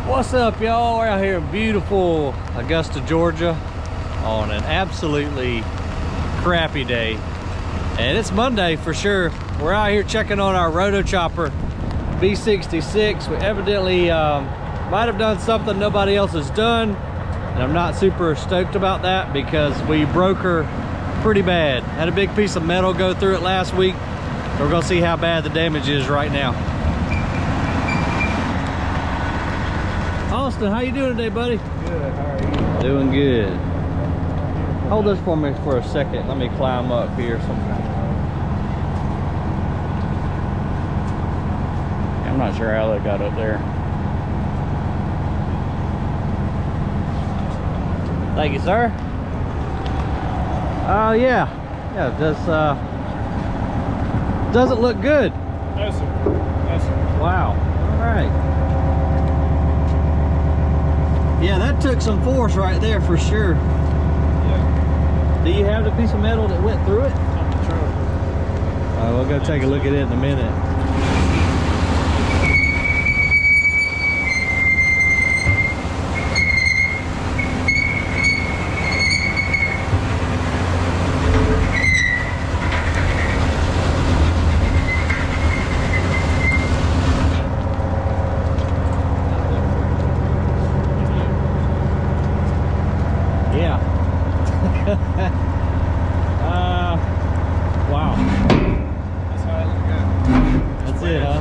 What's up, y'all? We're out here in beautiful Augusta, Georgia on an absolutely crappy day. And it's Monday for sure. We're out here checking on our Rotochopper B66. We evidently might have done something nobody else has done. And I'm not super stoked about that because we broke her pretty bad. Had a big piece of metal go through it last week. We're gonna see how bad the damage is right now. Austin, how you doing today, buddy? Good, how are you? Doing good. Hold this for me for a second. Let me climb up here sometime. I'm not sure how that got up there. Thank you, sir. Yeah, it doesn't look good. No, sir. No, sir. Wow. All right. Yeah, that took some force right there for sure. Yeah. Do you have the piece of metal that went through it? On the truck. We'll go take a look at it in a minute. Yeah. Wow. That's how it looked good. That's it, huh?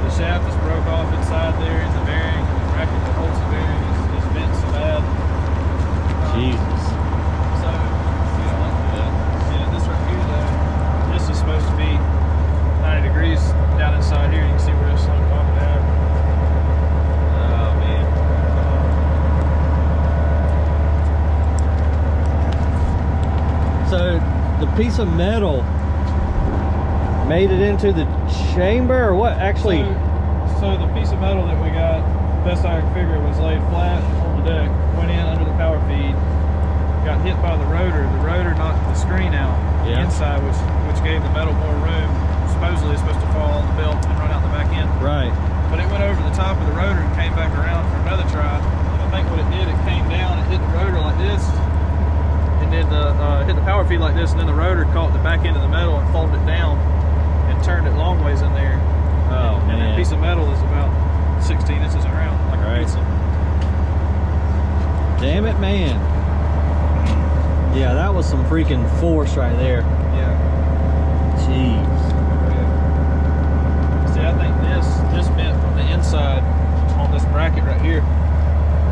The shaft is broke off inside there in the bearing. The bracket that holds the bearing is bent so bad. Jesus. So, this right here though, this is supposed to be 90 degrees down inside here. You can see where it's slung off down. Oh, man. So the piece of metal made it into the chamber, or what actually? So the piece of metal that we got, best I could figure, was laid flat on the deck, went in under the power feed, got hit by the rotor. The rotor knocked the screen out the inside, which gave the metal more room. Supposedly it's supposed to fall on the belt and run out the back end. Right. But it went over the top of the rotor and came back around for another try. And I think what it did, it came down, it hit the rotor like this, and then hit the power feed like this, and then the rotor caught the back end of the metal and folded it down and turned it long ways in there. Oh, and man. that piece of metal is about 16 inches around, like a pizza. Damn it, man. Yeah, that was some freaking force right there. Yeah. Jeez. See, I think this bent from the inside on this bracket right here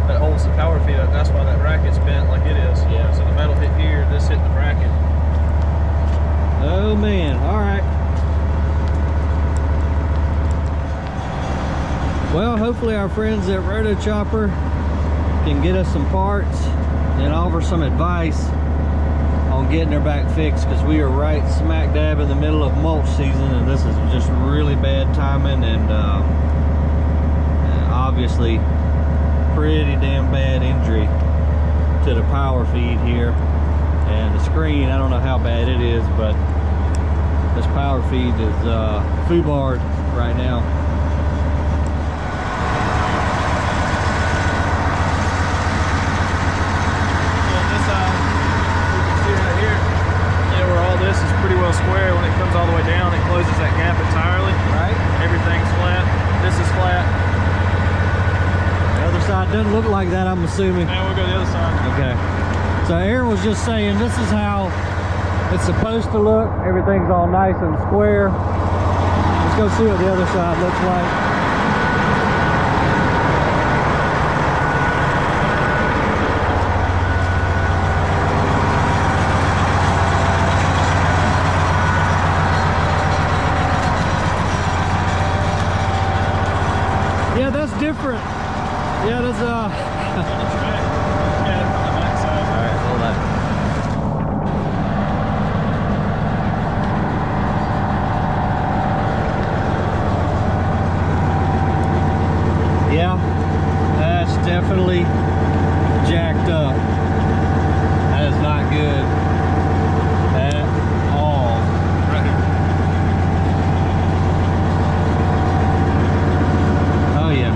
that holds the power feed up. That's why that bracket's bent like it is. Yeah. So the metal hit here, this hit the bracket. Oh, man. All right. Well, hopefully our friends at Rotochopper can get us some parts and offer some advice on getting her back fixed, because we are right smack dab in the middle of mulch season, and this is just really bad timing, and obviously pretty damn bad injury to the power feed here. And the screen, I don't know how bad it is, but this power feed is foobarred right now. This is pretty well square. When it comes all the way down, it closes that gap entirely. Right. Everything's flat. This is flat. The other side doesn't look like that, I'm assuming. Now we'll go to the other side. Okay. So Aaron was just saying this is how it's supposed to look. Everything's all nice and square. Let's go see what the other side looks like. Yeah, that's different. Yeah, that's Alright, hold on. Yeah, that's definitely jacked up. That is not good at all. Right here. Oh yeah.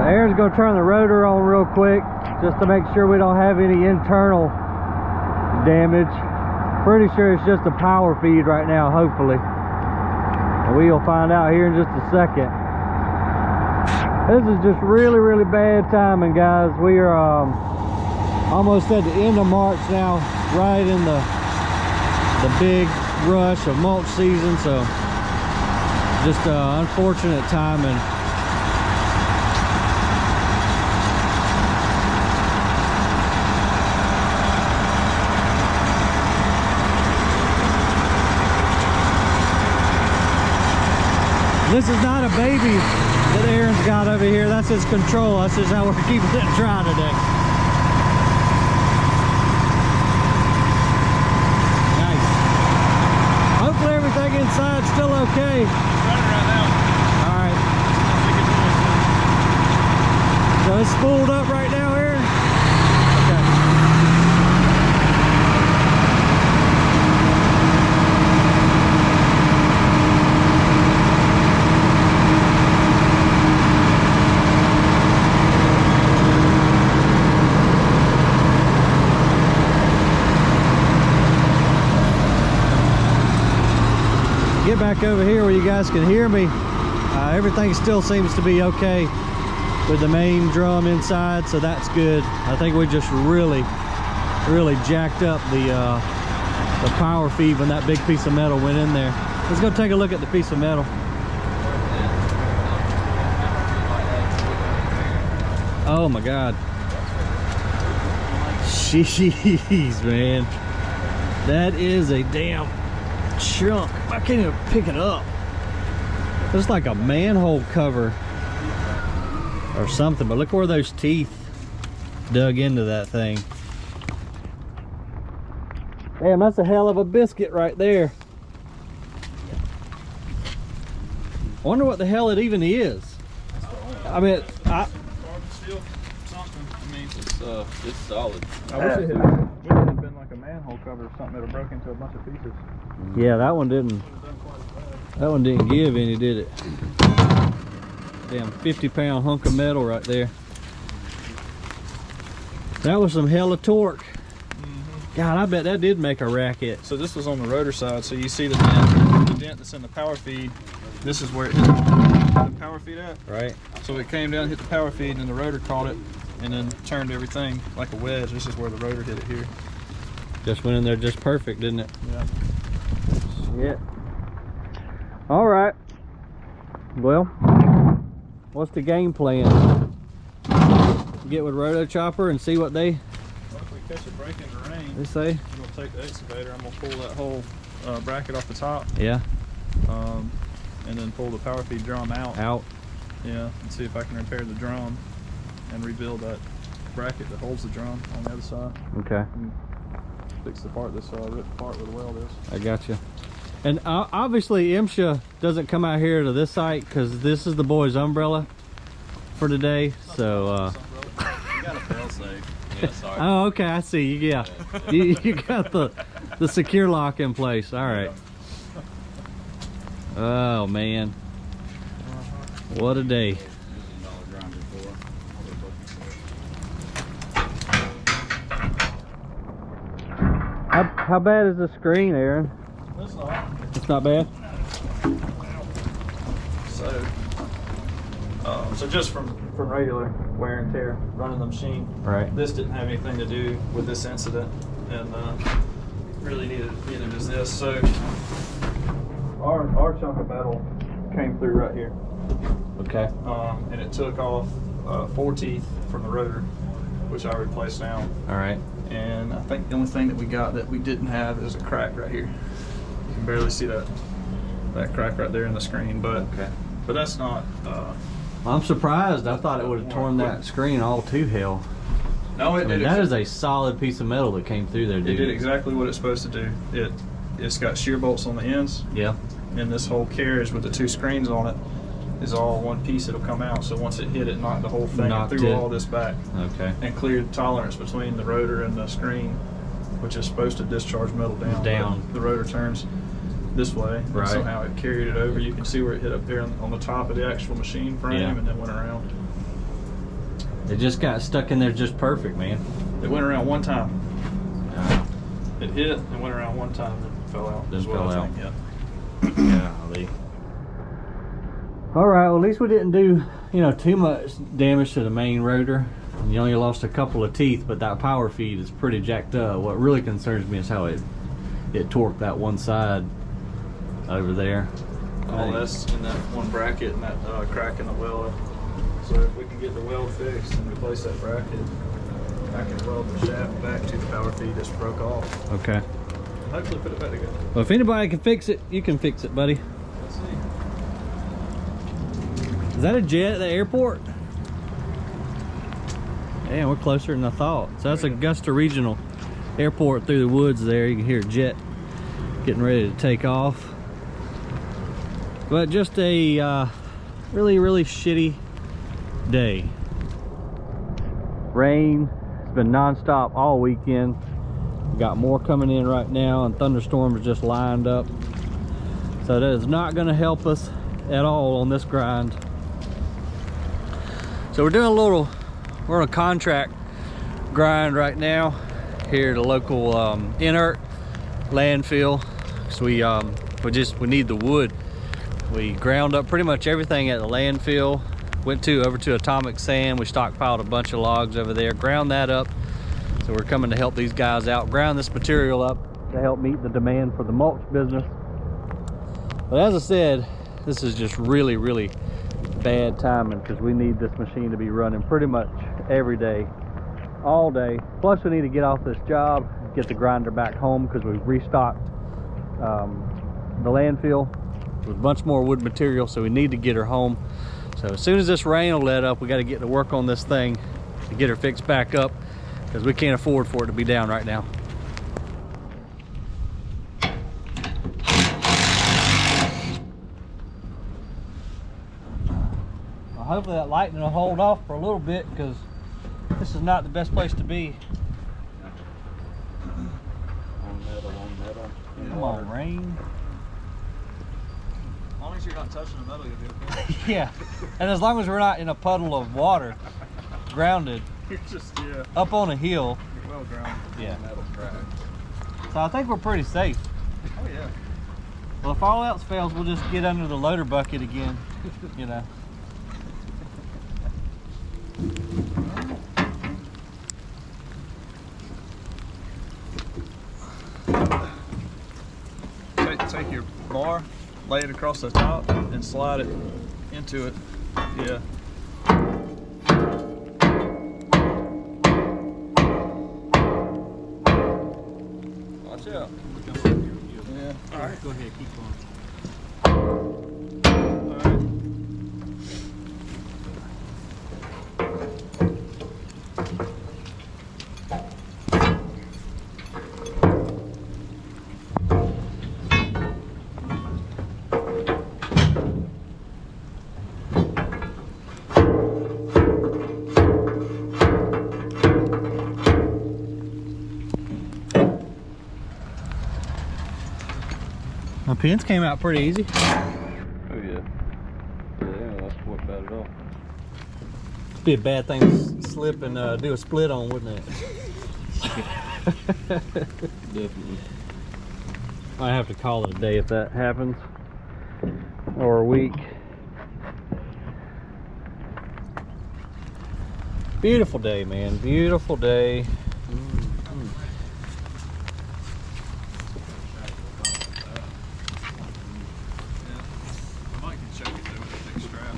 Aaron's gonna turn the rotor on real quick just to make sure we don't have any internal damage. Pretty sure it's just a power feed right now, hopefully. And we'll find out here in just a second. This is just really, really bad timing, guys. We are almost at the end of March now, right in the big rush of mulch season, so just unfortunate timing. This is not a baby that Aaron's got over here. That's his control. That's just how we're keeping it dry today. Nice. Hopefully everything inside's still okay. It's running right now. All right. So it's spooled up right now, Aaron? Okay. Get back over here where you guys can hear me. Everything still seems to be okay with the main drum inside, so that's good. I think we just really jacked up the power feed when that big piece of metal went in there. Let's go take a look at the piece of metal. Oh my God. Jeez, man. That is a damn chunk. I can't even pick it up. It's like a manhole cover or something, but look where those teeth dug into that thing. Damn, that's a hell of a biscuit right there. I wonder what the hell it even is. I mean, It's solid. I wish it had been like a manhole cover or something that had broke into a bunch of pieces. yeah, that one didn't give any, did it? Damn 50-pound hunk of metal right there. That was some hella torque. God, I bet that did make a racket. So this was on the rotor side, so you see the dent that's in the power feed. This is where it hit the power feed at. Right. So it came down, hit the power feed, and the rotor caught it, and then turned everything like a wedge. This is where the rotor hit it here. Just went in there just perfect, didn't it? Yeah. Shit. All right. Well, what's the game plan? Get with Rotochopper and see what they Well, if we catch a break in the rain, say. I'm gonna take the excavator. I'm gonna pull that whole bracket off the top, Yeah. and then pull the power feed drum out. Yeah, and see if I can repair the drum and rebuild that bracket that holds the drum on the other side. Okay. And fix the part that's ripped apart where the weld is. I got you. And obviously IMSHA doesn't come out here to this site because this is the boys' umbrella for today. So You got a fail safe. Yeah, sorry. oh, okay, I see. Yeah, you got the secure lock in place. All right. Oh man, what a day. How bad is the screen, Aaron? That's not. It's not bad. So just from regular wear and tear running the machine. Right. This didn't have anything to do with this incident, and really neither does this. So our chunk of metal came through right here, Okay. and it took off 4 teeth from the rotor, which I replaced now. All right. And I think the only thing that we got that we didn't have is a crack right here. You can barely see that crack right there in the screen, but Okay. but that's not. I'm surprised. I thought it would have torn that screen all to hell. No, I mean, that is a solid piece of metal that came through there, It dude. did exactly what it's supposed to do. It's got shear bolts on the ends, Yeah. and this whole carriage with the 2 screens on it is all one piece that'll come out. So once it hit, it knocked the whole thing and Knocked threw it. all this back Okay. and cleared tolerance between the rotor and the screen, which is supposed to discharge metal down. Down. But the rotor turns this way, and Right. somehow it carried it over. You can see where it hit up there on the top of the actual machine frame, Yeah. and then went around. It just got stuck in there just perfect, man. It went around one time. It hit and went around one time and fell out. Then as well, fell I out. think, yeah. Golly. All right, well, at least we didn't do, you know, too much damage to the main rotor. You only lost a couple of teeth, but that power feed is pretty jacked up. What really concerns me is how it torqued that one side over there. All that's in that one bracket and that crack in the weld. So if we can get the weld fixed and replace that bracket, I can weld the shaft back to the power feed that's broke off. Okay. And hopefully put it back together. Well, if anybody can fix it, you can fix it, buddy. Let's see. Is that a jet at the airport? Yeah, we're closer than I thought. So that's Augusta Regional Airport through the woods there. You can hear a jet getting ready to take off. But just a really, really shitty day. Rain. It's been non-stop all weekend. We got more coming in right now, and thunderstorms just lined up. So that is not going to help us at all on this grind. So we're on a contract grind right now here at a local inert landfill. So we need the wood. We ground up pretty much everything at the landfill. Went over to Atomic Sand. We stockpiled a bunch of logs over there, ground that up. So we're coming to help these guys out, ground this material up to help meet the demand for the mulch business. But as I said, this is just really, really bad timing because we need this machine to be running pretty much every day, all day. Plus we need to get off this job, get the grinder back home because we've restocked the landfill with a bunch more wood material, so we need to get her home. So as soon as this rain will let up, we got to get to work on this thing to get her fixed back up because we can't afford for it to be down right now. Well, hopefully that lightning will hold off for a little bit because this is not the best place to be. On metal. Come on, rain. As long as you're not touching the metal, you'll be okay. Yeah, and as long as we're not in a puddle of water, grounded, You're just, yeah, up on a hill. you're well grounded. Yeah. Metal crack. So I think we're pretty safe. Oh yeah. Well, if all else fails, we'll just get under the loader bucket again, you know. Take your bar, lay it across the top, and slide it into it. Yeah. Watch out. Yeah. All right, go ahead, keep going. My pins came out pretty easy. Oh yeah. Yeah, that's what bad at all. It'd be a bad thing to slip and do a split on, wouldn't it? Definitely. I have to call it a day if that happens, or a week. Beautiful day, man. Beautiful day. Mike can show you though with a big strap.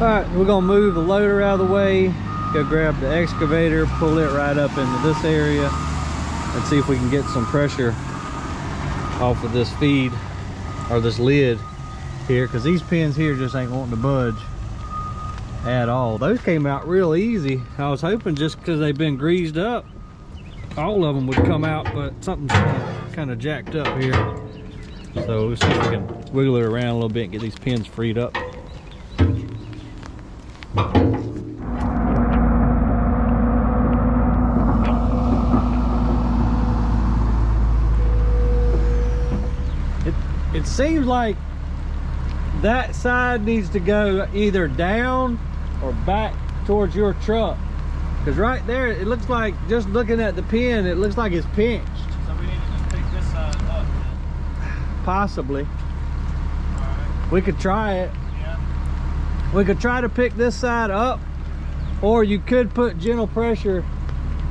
All right, we're gonna move the loader out of the way, go grab the excavator, pull it right up into this area, and see if we can get some pressure off of this feed, or this lid here, because these pins here just ain't wanting to budge at all. Those came out real easy. I was hoping just because they've been greased up, all of them would come out, but something's kind of jacked up here. So we'll see if we can wiggle it around a little bit and get these pins freed up. It seems like that side needs to go either down or back towards your truck. Because right there, it looks like, just looking at the pin, it looks like it's pinched. So we need to just pick this side up then. Possibly. Alright. We could try it. Yeah. We could try to pick this side up, or you could put gentle pressure.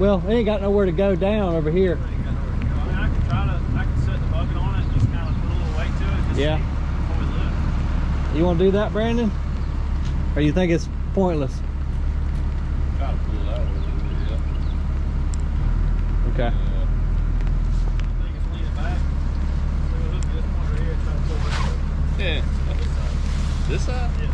Well, it ain't got nowhere to go down over here. I mean, I can set the bucket on it and just kind of put a little weight to it. Just Yeah. see before we lift. You want to do that, Brandon? Or you think it's pointless? Gotta pull it out a little bit, yeah. Okay. I think it's leaning back. So we'll hook this point right here and try to pull this up. Yeah. This side. This side? Yeah.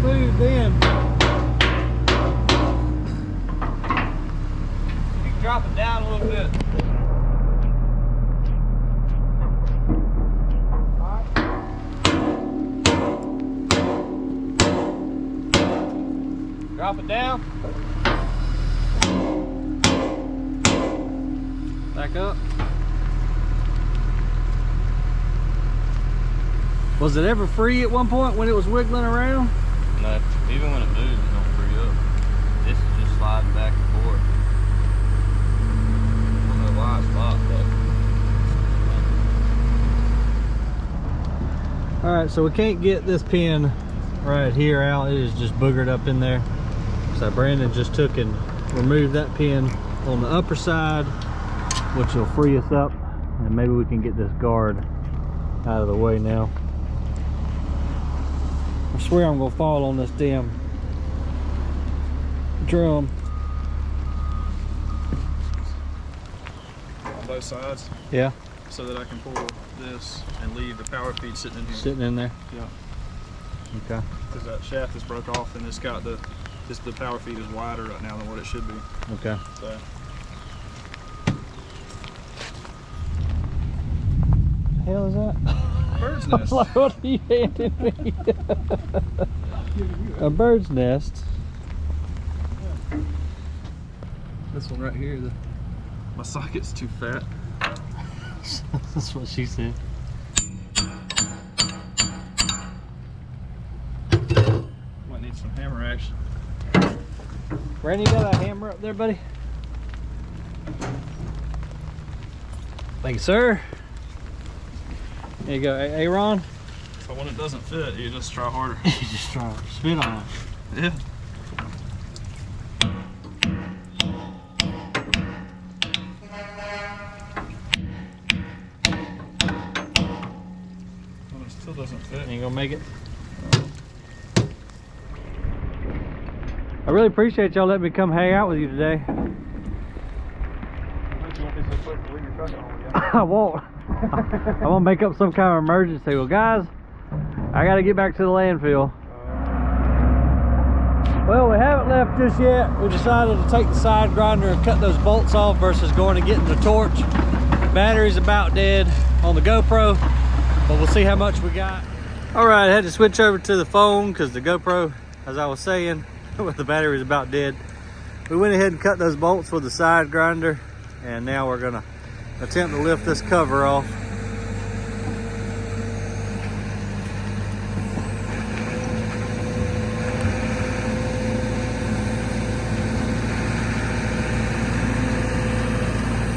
Moved in. You can drop it down a little bit. Drop it down. Back up. Was it ever free at one point when it was wiggling around? No, even when it moves, it don't free up. This is just sliding back and forth. I don't know why it's locked, though. All right, so we can't get this pin right here out. It is just boogered up in there. So Brandon just took and removed that pin on the upper side, which will free us up, and maybe we can get this guard out of the way now. I swear I'm gonna fall on this damn drum. On both sides, Yeah, so that I can pull this and leave the power feed sitting in here. sitting in there. Yeah. Okay. Because that shaft is broke off and it's got the power feed is wider right now than what it should be. Okay. So The hell is that? bird's I was nest. like, what are you handing me? A bird's nest. This one right here, my socket's too fat. That's what she said. Might need some hammer action. Randy, you got a hammer up there, buddy? Thank you, sir. There you go, Aaron. So when it doesn't fit, you just try harder. You just try to spit on it. Yeah. When it still doesn't fit. Ain't gonna make it. I really appreciate y'all letting me come hang out with you today. I won't. I'm gonna make up some kind of emergency. Well, guys, I gotta get back to the landfill. Well, we haven't left just yet. We decided to take the side grinder and cut those bolts off versus going and getting the torch. Battery's about dead on the GoPro, but we'll see how much we got. All right, I had to switch over to the phone because the GoPro, as I was saying, the battery's about dead. We went ahead and cut those bolts with the side grinder, and now we're gonna attempt to lift this cover off.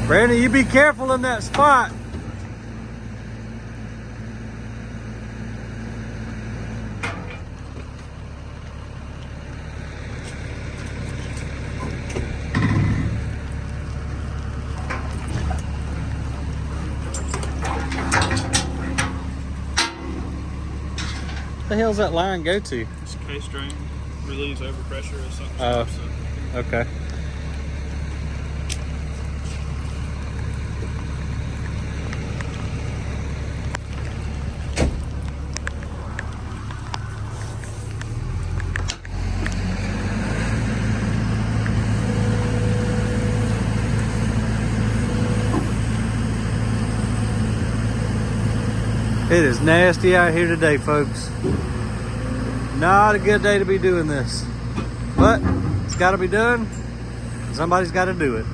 Brandon, you be careful in that spot. The hell's that line go to? It's a case drain. Relieves overpressure or something. Oh. So. Okay. It is nasty out here today, folks. Not a good day to be doing this. But it's got to be done. Somebody's got to do it.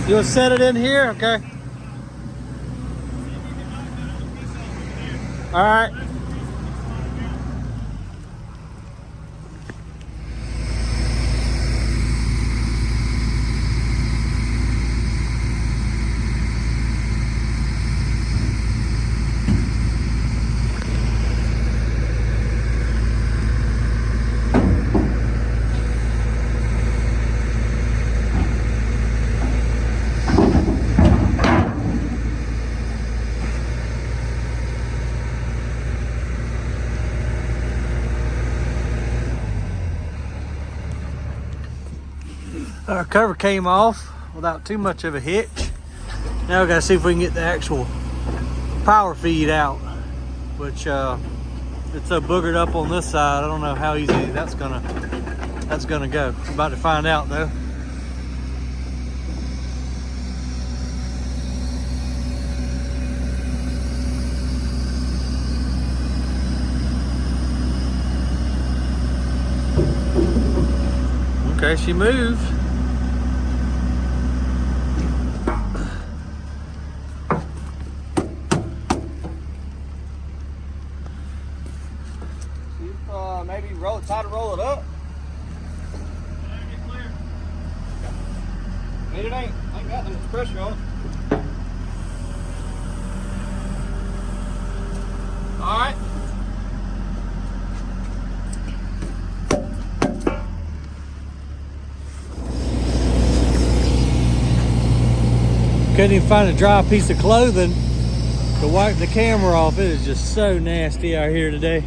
You'll set it in here, okay? All right. Our cover came off without too much of a hitch. Now we gotta see if we can get the actual power feed out, which it's so boogered up on this side. I don't know how easy that's gonna go. We're about to find out though. Okay, she moved. Maybe try to roll it up. Get clear. It ain't got that much pressure on it. All right. Couldn't even find a dry piece of clothing to wipe the camera off. It is just so nasty out here today.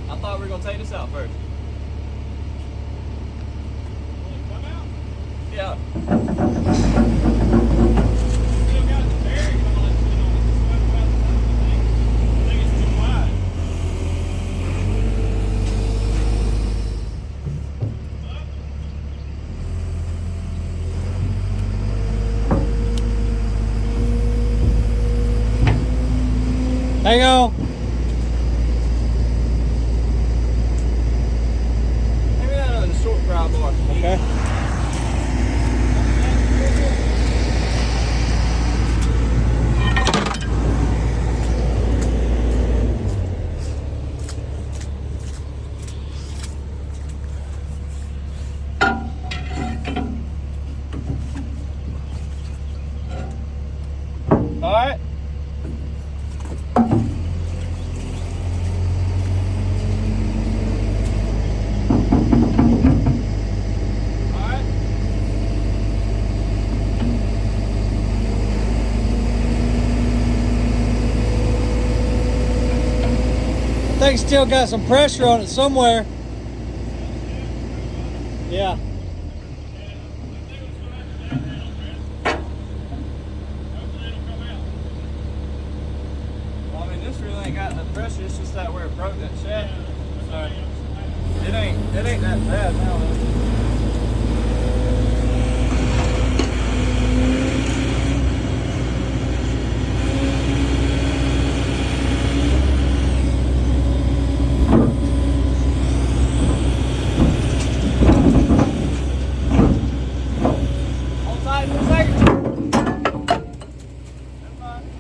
I thought we were gonna take this out first. Come out. Yeah. Still got the bearing on it. I think it's too wide. Hang on. Maybe that is a short pry bar. Okay. All right. I think it's still got some pressure on it somewhere. Yeah. Well, I mean, this really ain't got no pressure. It's just missed that where it broke that shaft. Sorry. It ain't that bad now though.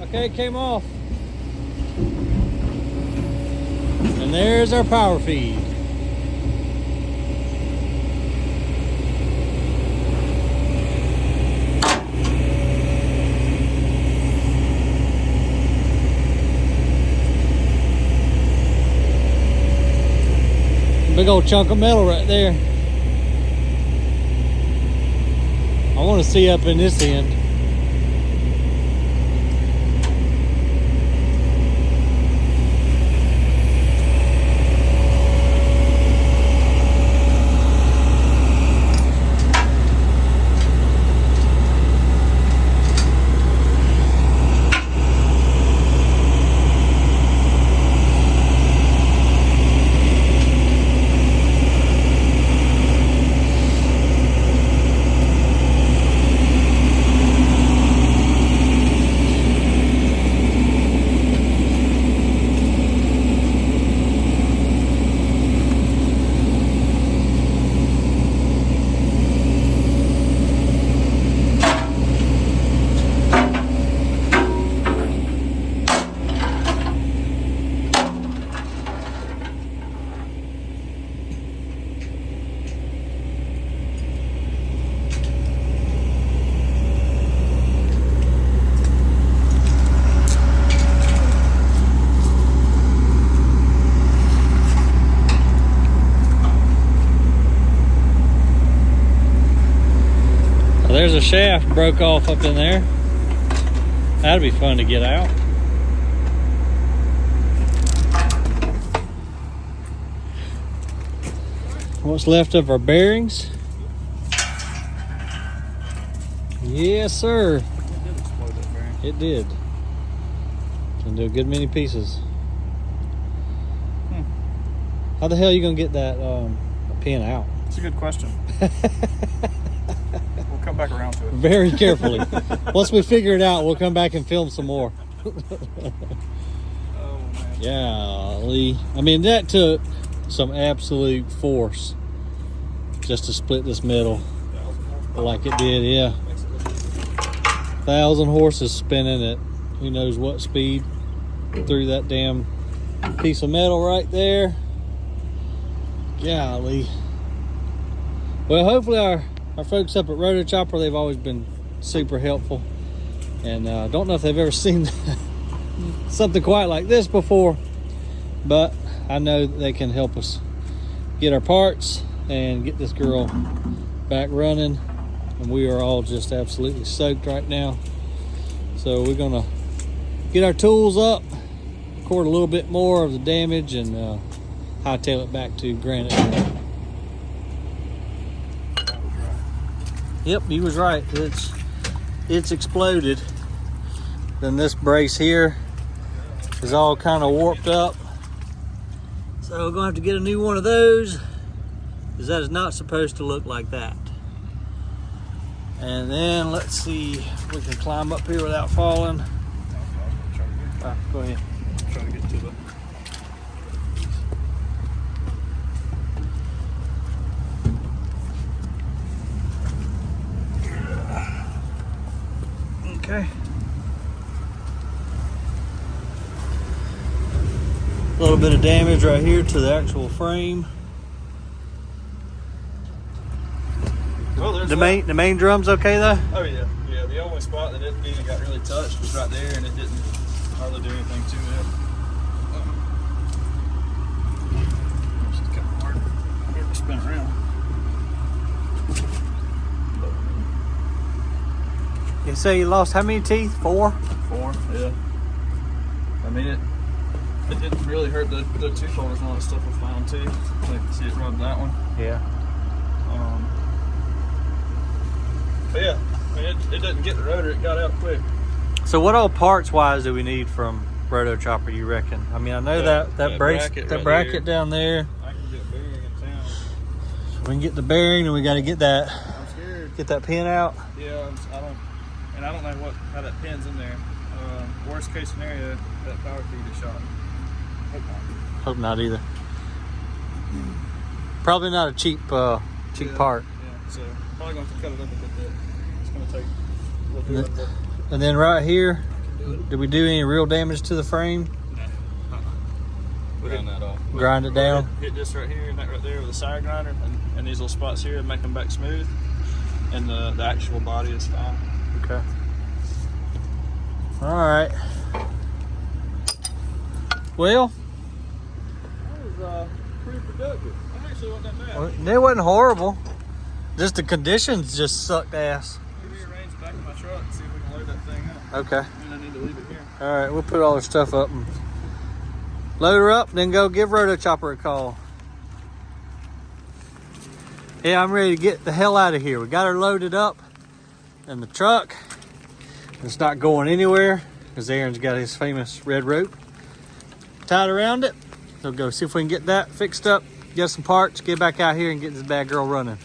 Okay, it came off. And there's our power feed. Big old chunk of metal right there. I want to see up in this end. There's a shaft broke off up in there. That'd be fun to get out. What's left of our bearings? Yes, sir. It did explode that bearing. It did. Can do a good many pieces. How the hell are you gonna get that pin out? It's a good question. We'll come back around to it. Very carefully. Once we figure it out, we'll come back and film some more. Oh man. Yeah, Lee. I mean, that took some absolute force just to split this metal like it did. Yeah, 1,000 horses spinning at who knows what speed through that damn piece of metal right there. Golly. Well, hopefully our folks up at Rotochopper, they've always been super helpful, and don't know if they've ever seen something quite like this before, but I know that they can help us get our parts and get this girl back running. And we are all just absolutely soaked right now, so we're gonna get our tools up, record a little bit more of the damage, and hightail it back to Granite. Yep, he was right. It's exploded. Then this brace here is all kind of warped up, so we're gonna have to get a new one of those, because that is not supposed to look like that. And then let's see if we can climb up here without falling. Go ahead. Trying to get to the. Okay. A little bit of damage right here to the actual frame. Well, The main drum's okay though? Oh yeah, yeah. The only spot that it even got really touched was right there, and it didn't hardly do anything to it. It's just kind of hard to spin around. You say you lost how many teeth? 4? 4, yeah. I mean it didn't really hurt the tooth holders and all that stuff was fine too. So you can see it rubbed that one. Yeah. But yeah, I mean it didn't get the rotor, it got out quick. So what all parts wise do we need from Rotochopper you reckon? I mean, I know That that bracket right bracket there. down there. I can get bearing in town. We can get the bearing, and we got to get I'm scared. that pin out. Yeah, I don't know how that pin's in there. Worst case scenario, that power feed is shot. Hope not. Hope not either. Probably not a cheap part. Yeah, so probably gonna have to cut it up a bit. It's gonna take a little bit. And then right here, did we do any real damage to the frame? No. Grind that off. Grind it down. Hit this right here and that right there with a side grinder, and these little spots here, and make them back smooth. And the actual body is fine. Okay. All right. Well, That was pretty productive. That actually wasn't that bad. it wasn't horrible. Just the conditions just sucked ass. Let me rearrange the back of my truck and see if we can load that thing up. Okay. And I need to leave it here. All right, we'll put all our stuff up and load her up, then go give Rotochopper a call. Yeah, I'm ready to get the hell out of here. We got her loaded up in the truck. It's not going anywhere because Aaron's got his famous red rope tied around it. So go see if we can get that fixed up, get some parts, get back out here and get this bad girl running.